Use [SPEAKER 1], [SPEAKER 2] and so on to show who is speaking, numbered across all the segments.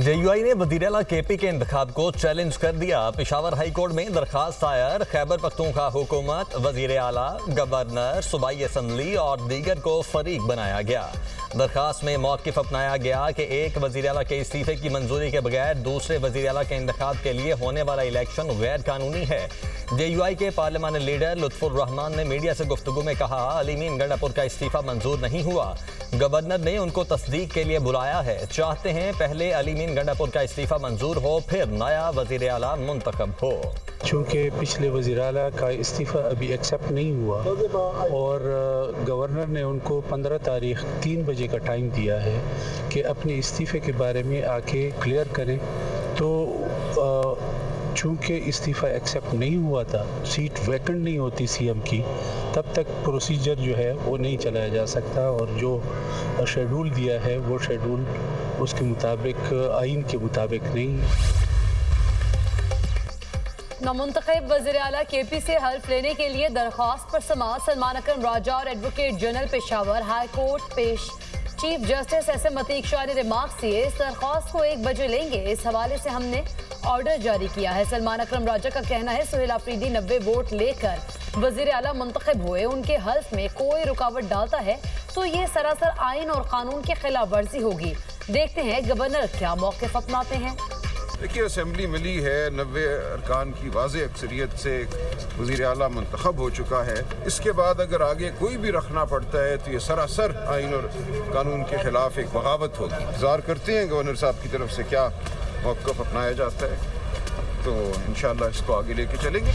[SPEAKER 1] JUI ने वज़ीर आला KP के इंतखाब को चैलेंज कर दिया। पेशावर हाई कोर्ट में दरखास्त दायर, खैबर पख्तूनख्वा हुकूमत, वज़ीर आला, गवर्नर, सूबाई असम्बली और दीगर को फरीक बनाया गया। दरखास्त में मौक़िफ़ अपनाया गया कि एक वज़ीर आला के इस्तीफ़े की मंजूरी के बगैर दूसरे वज़ीर आला के इंतखाब के लिए होने वाला इलेक्शन गैर कानूनी है। JUI के पार्लिमानी लीडर लुत्फ़ुर रहमान ने मीडिया से गुफ्तगू में कहा, अलीमीन गंडापुर का इस्तीफ़ा मंजूर नहीं हुआ। गवर्नर ने उनको तस्दीक के लिए बुलाया है। चाहते हैं पहले अलीमीन गंडापुर का इस्तीफ़ा मंजूर हो, फिर नया वज़ीर आला मुंतखब हो।
[SPEAKER 2] चूँकि पिछले वज़ीर आला का इस्तीफ़ा अभी एक्सेप्ट नहीं हुआ और गवर्नर ने उनको 15 तारीख 3 बजे का टाइम दिया है कि अपने इस्तीफ़े के बारे में आके क्लियर करें, तो चूँकि इस्तीफ़ा एक्सेप्ट नहीं हुआ था, सीट वैकेंट नहीं होती CM की, तब तक प्रोसीजर जो है वो नहीं चलाया जा सकता और जो शेड्यूल दिया है वो शेड्यूल उसके मुताबिक, आइन के मुताबिक नहीं।
[SPEAKER 3] नामुंतखब वज़ीर आला KP से हल्फ लेने के लिए दरख्वास्त पर समाअत। सलमान अकरम राजा और advocate general Peshawar high court पेश। Chief justice SM Atiq Shah ने रिमार्क्स दिए, इस दरख्वास्त को 1 बजे लेंगे। इस हवाले से हमने ऑर्डर जारी किया है। सलमान अकरम राजा का कहना है, सुहेल आफरीदी 90 वोट लेकर वज़ीर आला मुंतखब हुए, उनके हल्फ में कोई रुकावट डालता है तो ये सरासर आइन और कानून की खिलाफ वर्जी होगी। देखते हैं गवर्नर क्या मौक़िफ़ अपनाते हैं।
[SPEAKER 4] देखिए, असेंबली मिली है, 90 अरकान की वाज़ेह अक्सरियत से वज़ीर आला मुंतखब हो चुका है। इसके बाद अगर आगे कोई भी रखना पड़ता है तो ये सरासर आइन और कानून के खिलाफ एक बगावत होगी। इंतज़ार करते हैं गवर्नर साहब की तरफ से क्या मौक़िफ़ अपनाया जाता है, तो इंशाअल्लाह इसको आगे लेके चलेंगे।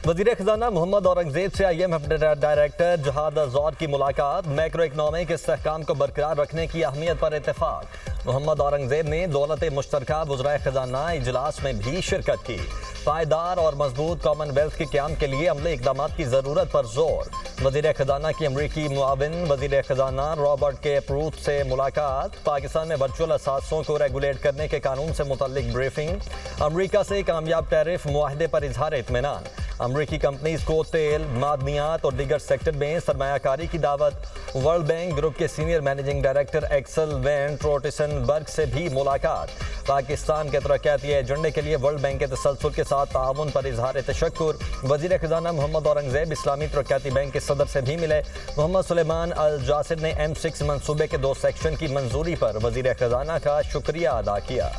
[SPEAKER 1] वज़ीर ख़ज़ाना मोहम्मद औरंगज़ेब से IMF डायरेक्टर जहाद अज़ौर की मुलाकात। मैक्रो इकनॉमिक इस्तेहकाम को बरकरार रखने की अहमियत पर इत्तेफाक। मोहम्मद औरंगज़ेब ने दौलत मुश्तरका वज़राए ख़ज़ाना इजलास में भी शिरकत की। पायदार और मजबूत कॉमनवेल्थ के क़याम के लिए अमली इक़दामात की ज़रूरत पर जोर। वज़ीर ख़ज़ाना की अमरीकी मुआविन वज़ीर ख़ज़ाना रॉबर्ट के प्रूथ से मुलाकात। पाकिस्तान में वर्चुअल असासों को रेगुलेट करने के कानून से मुतल्लिक ब्रीफिंग। अमरीका से कामयाब टैरिफ मुआहदे पर इजहार इत्मीनान। अमरीकी कंपनीज को तेल, मादनियात और दीगर सेक्टर में सरमायाकारी की दावत। वर्ल्ड बैंक ग्रुप के senior managing director Axel van Trotsenburg से भी मुलाकात। पाकिस्तान के तरक्याती एजेंडे के लिए वर्ल्ड बैंक के तसलसल के साथ ताउन पर इजहार तशक्कुर। वज़ीर ख़ज़ाना मोहम्मद औरंगज़ेब इस्लामी तरक्याती बैंक के सदर से भी मिले। मोहम्मद सुलेमान अल जासिर ने M6 मनसूबे के 2 सेक्शन की मंजूरी पर वज़ीर ख़ज़ाना का शुक्रिया अदा किया।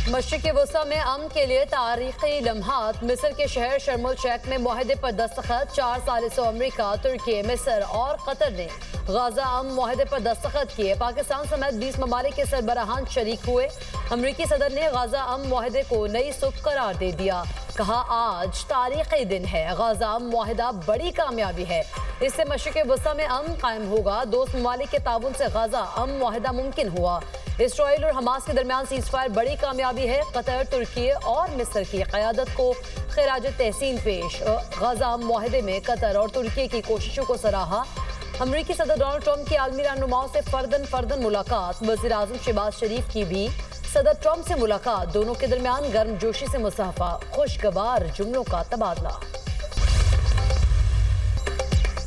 [SPEAKER 3] मशरिक़ वस्ता में अमन के लिए तारीख़ी लम्हात। मिस्र के शहर शर्म अल शेख में मुआहदे पर दस्तखत। 4 साल से अमरीका, तुर्की, मिस्र और कतर ने गाज़ा अमन मुआहदे पर दस्तखत किए। पाकिस्तान समेत 20 ममालिक के सरबराहान शरीक हुए। अमरीकी सदर ने गाज़ा अमन मुआहदे को नई सुबह करार दे दिया। कहा, आज तारीख़ी दिन है, गाज़ा अमन मुआहदा बड़ी कामयाबी है, इससे मशरिक़ वस्ता में अमन कायम होगा। दोस्त ममालिक के ताउन से गाज़ा अमन मुआहदा मुमकिन हुआ। इसराइल और हमास के दरमियान सीज़फायर बड़ी कामयाबी है। कतर, तुर्की और मिस्र की क़यादत को खिराज तहसीन पेश। गाज़ा मुआहदे में कतर और तुर्की की कोशिशों को सराहा। अमरीकी सदर डोनाल्ड ट्रंप की आलमी रहनुमाओं से फर्दन मुलाकात। वज़ीर आज़म शहबाज शरीफ की भी सदर ट्रंप से मुलाकात। दोनों के दरमियान गर्मजोशी से मुसाफा, खुशगवार जुमलों का तबादला।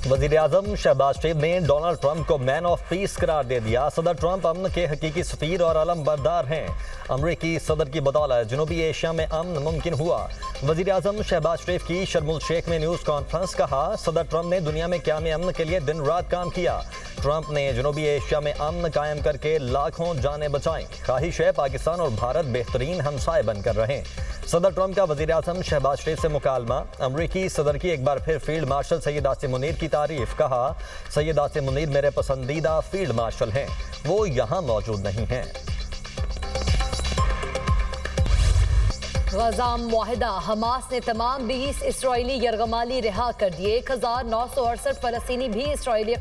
[SPEAKER 1] वज़ीर आज़म शहबाज शरीफ ने डोनाल्ड ट्रंप को मैन ऑफ पीस करार दे दिया। सदर ट्रंप अमन के हकीकी सफ़ीर और अलम बरदार हैं। अमरीकी सदर की बदौलत जनूबी एशिया में अमन मुमकिन हुआ। वज़ीर आज़म शहबाज शरीफ की शर्म अल शेख में न्यूज़ कॉन्फ्रेंस। कहा, सदर ट्रंप ने दुनिया में क़याम अमन के लिए दिन रात काम किया। ट्रंप ने जनूबी एशिया में अमन कायम करके लाखों जानें बचाईं। ख्वाहिश है पाकिस्तान और भारत बेहतरीन हमसाए बनकर रहें। सदर ट्रंप का वज़ीर आज़म शहबाज शरीफ से मुकालमा। अमरीकी सदर की एक बार फिर फील्ड मार्शल सैयद आसिम मुनीर की तारीफ। कहा, सैयद आसिम मुनीर मेरे पसंदीदा फील्ड मार्शल हैं, वो यहाँ मौजूद नहीं हैं।
[SPEAKER 3] गाज़ा मुआहदा। हमास ने तमाम 20 इसराइली यरगमाली रिहा कर दिए। 1968 फ़लस्तीनी भी इसराइली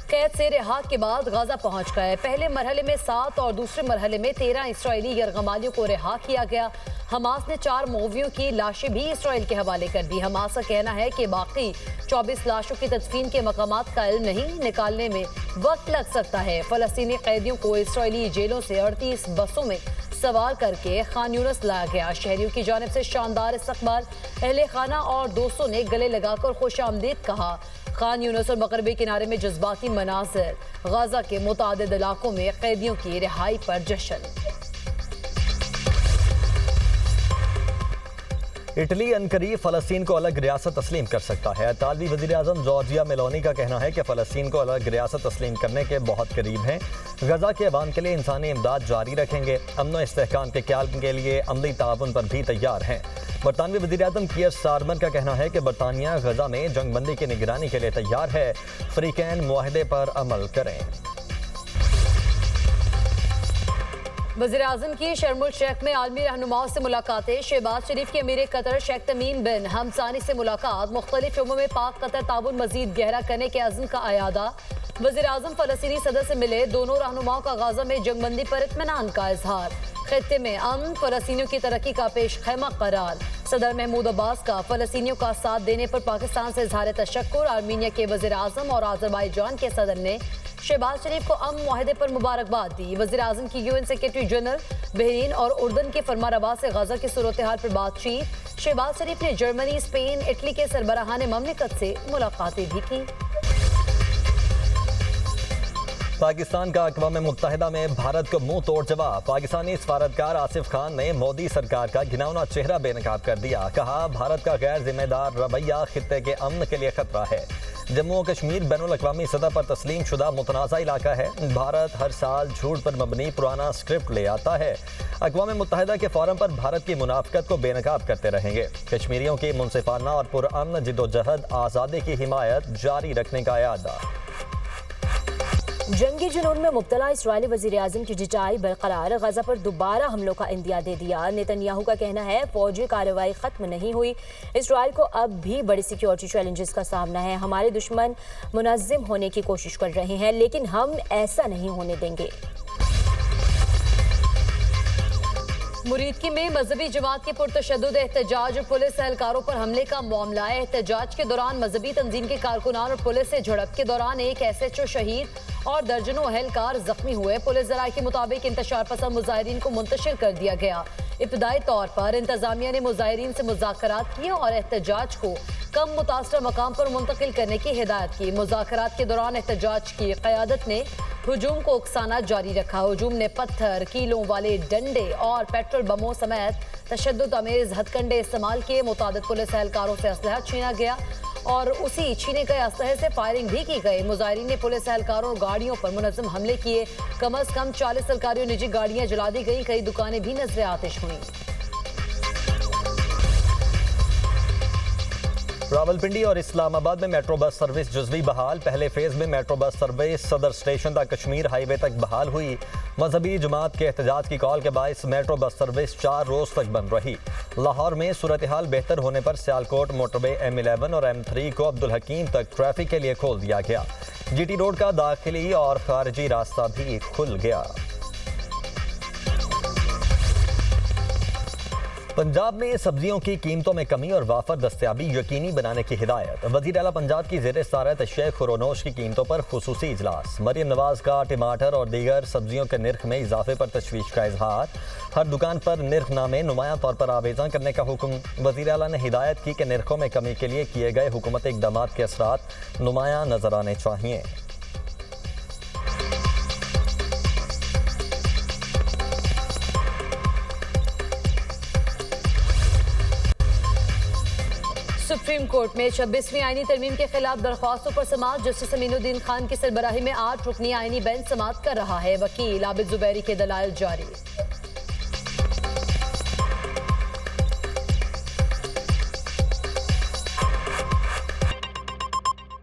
[SPEAKER 3] कैद से रिहा के बाद गाज़ा पहुंच गए। पहले मरहले में 7 और दूसरे मरहले में 13 इसराइली यरगमालियों को रिहा किया गया। हमास ने 4 मौवियों की लाशें भी इसराइल के हवाले कर दी। हमास का कहना है कि बाकी 24 लाशों की तदफीन के मकामात का इल्म नहीं, निकालने में वक्त लग सकता है। फ़लस्तीनी कैदियों को इसराइली जेलों से 38 बसों में सवार करके खान यूनिस लाया गया। शहरियों की जानिब से शानदार इस्तकबाल, अहले खाना और दोस्तों ने गले लगाकर खुश आमदीद कहा। खान यूनिस और मगरबी किनारे में जज्बाती मनाज़िर, गाजा के मुतादिद इलाकों में कैदियों की रिहाई पर जश्न।
[SPEAKER 1] इटली अनकरीब फ़लस्तीन को अलग रियासत तस्लीम कर सकता है। इतालवी वज़ीर-ए-आज़म जॉर्जिया मेलोनी का कहना है कि फ़लस्तीन को अलग रियासत तस्लीम करने के बहुत करीब हैं। गजा के अवाम के लिए इंसानी इमदाद जारी रखेंगे। अमन व इस्तेहकाम के क़याम के लिए अमली ताउन पर भी तैयार हैं। बरतानवी वज़ीर-ए-आज़म कियर स्टारमर का कहना है कि बरतानिया गजा में जंगबंदी की निगरानी के लिए तैयार है। फ़रीक़ैन मुआहदे पर अमल करें।
[SPEAKER 3] वज़ीर-ए-आज़म की शर्मुल शेख में आलमी रहनुमाओं से मुलाकातें। शहबाज शरीफ के अमीर कतर शेख तमीम बिन हमसानी से मुलाकात। मुख्तलिफ शोबों में पाक कतर ताउन मजीद गहरा करने के अज़्म का अयादा। वज़ीर-ए-आज़म फ़लस्तीनी सदर से मिले। दोनों रहनुमाओं का गाजा में जंगबंदी पर इत्मीनान का इजहार। खित्ते में अमन, फ़लस्तीनियों की तरक्की का पेश खैमा करार। सदर महमूद अब्बास का फ़लस्तीनियों का साथ देने पर पाकिस्तान से इजहार तशक्कुर। आर्मीनिया के वज़ीर-ए-आज़म और आज़रबाईजान के सदर ने शहबाज शरीफ को अमन मुआहदे पर मुबारकबाद दी। वज़ीर-ए-आज़म की UN सेक्रेटरी जनरल बहरीन और उर्दन के फरमारवा से गाजा की सूरत हाल पर बातचीत। शहबाज शरीफ ने जर्मनी, स्पेन, इटली के सरबराहान ममलिकत से मुलाकातें भी की।
[SPEAKER 1] पाकिस्तान का अक़वाम मुत्तहिदा में भारत को मुंह तोड़ जवाब। पाकिस्तानी सफारतकार आसिफ खान ने मोदी सरकार का घिनौना चेहरा बेनकाब कर दिया। कहा, भारत का गैर जिम्मेदार रवैया खित्ते के अमन के लिए खतरा है। जम्मू कश्मीर बैनुल अक़वामी सतह पर तस्लीम शुदा मुतनाज़ा इलाका है। भारत हर साल झूठ पर मबनी पुराना स्क्रिप्ट ले आता है। अक़वाम मुत्तहिदा के फोरम पर भारत की मुनाफ़िकत को बेनकाब करते रहेंगे। कश्मीरियों की मुनसिफाना और पुरअमन जिद्दोजहद आज़ादी की हिमायत जारी रखने का इरादा।
[SPEAKER 5] जंगी जुनून में मुब्तला इस्राएली वज़ीर-ए-आज़म की जिचाई बरकरार। गजा पर दोबारा हमलों का इंदिया दे दिया। नेतन्याहू का कहना है, फौजी कार्रवाई खत्म नहीं हुई। इस्राएल को अब भी बड़ी सिक्योरिटी चैलेंजेस का सामना है। हमारे दुश्मन मुनज़्ज़म होने की कोशिश कर रहे हैं, लेकिन हम ऐसा नहीं होने देंगे।
[SPEAKER 3] मुरीदकी में मजहबी जमात के पुरतशद्दुद एहतजाज और पुलिस एहलकारों पर हमले का मामला। एहतजाज के दौरान मजहबी तंजीम के कारकुनान और पुलिस से झड़प के दौरान एक SHO शहीद और दर्जनों अहलकार जख्मी हुए। पुलिस ज़राए के मुताबिक इंतशार पसंद मुजाहिरीन को मुंतशिर कर दिया गया। इब्तदाई तौर पर इंतजामिया ने मुजाहिरीन से मुज़ाकरात किए और एहतजाज को कम मुतासर मकाम पर मुंतकिल करने की हिदायत की। मुज़ाकरात के दौरान एहतजाज की क़यादत ने हुजूम को उकसाना जारी रखा। हुजूम ने पत्थर, कीलों वाले डंडे और पेट्रोल बमों समेत तशद्दुद अमेज़ हथकंडे इस्तेमाल किए। मुतादिद पुलिस एहलकारों से असलहा छीना गया और उसी छीने गए असलहे से फायरिंग भी की गई। मुजाहिरीन ने पुलिस एहलकारों और गाड़ियों पर मुनज़्ज़म हमले किए। कम अज़ कम 40 सरकारी और निजी गाड़ियाँ जला दी गई। कई दुकानें भी नजर आतिश हुई।
[SPEAKER 1] रावलपिंडी और इस्लामाबाद में मेट्रो बस सर्विस जुज़वी बहाल। पहले फेज में मेट्रो बस सर्विस सदर स्टेशन तक कश्मीर हाईवे तक बहाल हुई। मजहबी जमात के एहतजाज की कॉल के बायस मेट्रो बस सर्विस 4 रोज तक बंद रही। लाहौर में सूरत हाल बेहतर होने पर सियालकोट मोटरवे M11 और M3 को अब्दुल हकीम तक ट्रैफिक के लिए खोल दिया गया। GT रोड का दाखिली और खारजी रास्ता भी खुल गया। पंजाब में सब्जियों की कीमतों में कमी और वाफर दस्तयाबी यकीनी बनाने की हिदायत। वज़ीर आला पंजाब की ज़ेर सदारत शेख खुरोनोश की कीमतों पर खुसूसी इजलास। मरियम नवाज का टमाटर और दीगर सब्जियों के निर्ख में इजाफे पर तशवीश का इजहार। हर दुकान पर निर्खनामे नुमायां तौर पर आवेदन करने का हुक्म। वज़ीर आला ने हिदायत की कि निर्खों में कमी के लिए किए गए हुकूमती इक़दामात के असरात नुमायां नजर आने चाहिए।
[SPEAKER 3] सुप्रीम कोर्ट में 26वीं आईनी तरमीम के खिलाफ दरख्वास्तों पर समाअत। जस्टिस अमीनुद्दीन खान की सरबराही में 8 रुकनी आईनी बेंच समाअत कर रहा है। वकील आबिद जुबैरी के दलाइल जारी।